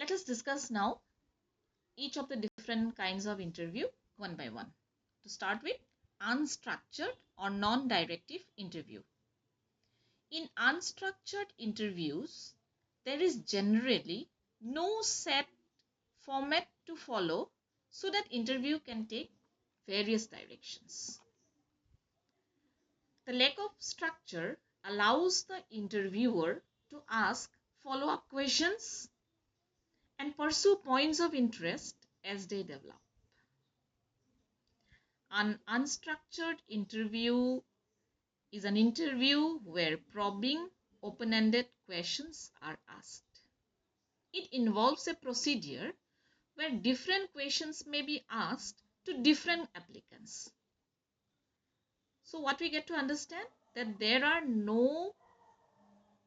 Let us discuss now each of the different kinds of interview one by one. To start with, unstructured or non-directive interview. In unstructured interviews, there is generally no set format to follow so that interview can take various directions. The lack of structure allows the interviewer to ask follow-up questions and pursue points of interest as they develop. An unstructured interview is an interview where probing, open-ended questions are asked. It involves a procedure where different questions may be asked to different applicants. So what we get to understand that there are no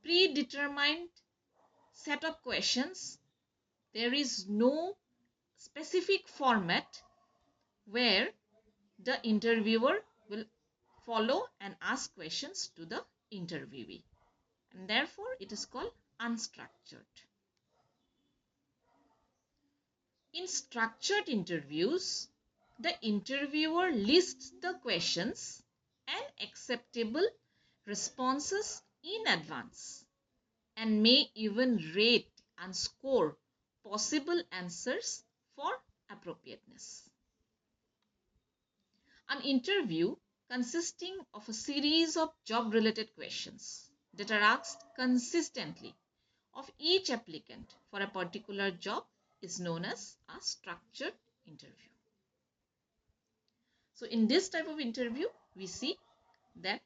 predetermined set of questions. There is no specific format where the interviewer will follow and ask questions to the interviewee, and therefore it is called unstructured. In structured interviews, the interviewer lists the questions and acceptable responses in advance and may even rate and score possible answers for appropriateness. An interview consisting of a series of job-related questions that are asked consistently of each applicant for a particular job is known as a structured interview. So in this type of interview, we see that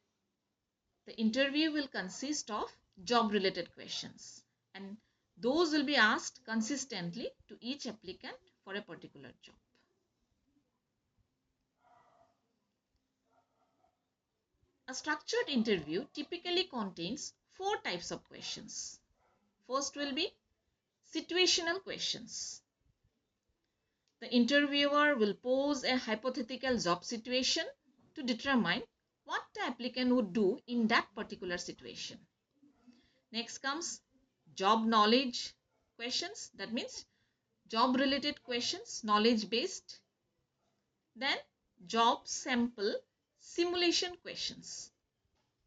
the interview will consist of job-related questions, and those will be asked consistently to each applicant for a particular job. A structured interview typically contains 4 types of questions. First will be situational questions. The interviewer will pose a hypothetical job situation to determine what the applicant would do in that particular situation. Next comes job knowledge questions. That means job related questions, knowledge based. Then job sample simulation questions.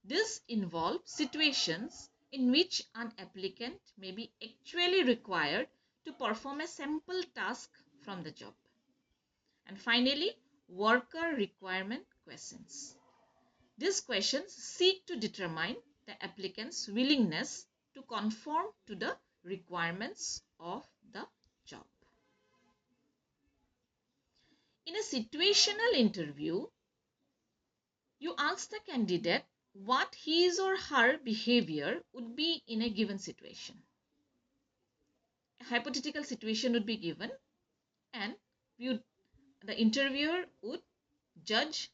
This involves situations in which an applicant may be actually required to perform a sample task from the job. And finally, worker requirement questions. These questions seek to determine the applicant's willingness to conform to the requirements of the job. In a situational interview, you ask the candidate what his or her behavior would be in a given situation. A hypothetical situation would be given, and the interviewer would judge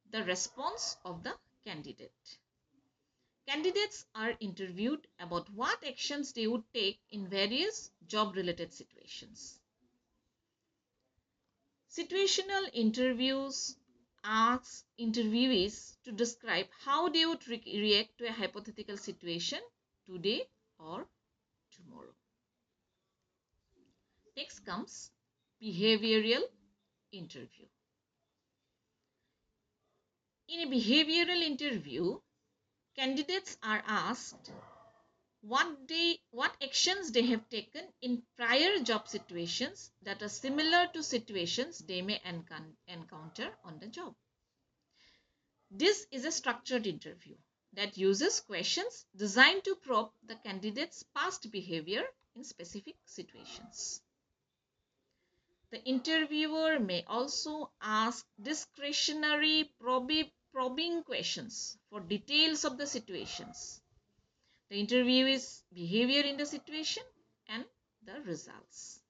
the response of the candidate. Candidates are interviewed about what actions they would take in various job-related situations. Situational interviews ask interviewees to describe how they would react to a hypothetical situation today or tomorrow. Next comes behavioral interview. In a behavioral interview, candidates are asked what actions they have taken in prior job situations that are similar to situations they may encounter on the job. This is a structured interview that uses questions designed to probe the candidate's past behavior in specific situations. The interviewer may also ask discretionary probing questions for details of the situations, the interviewee's behavior in the situation, and the results.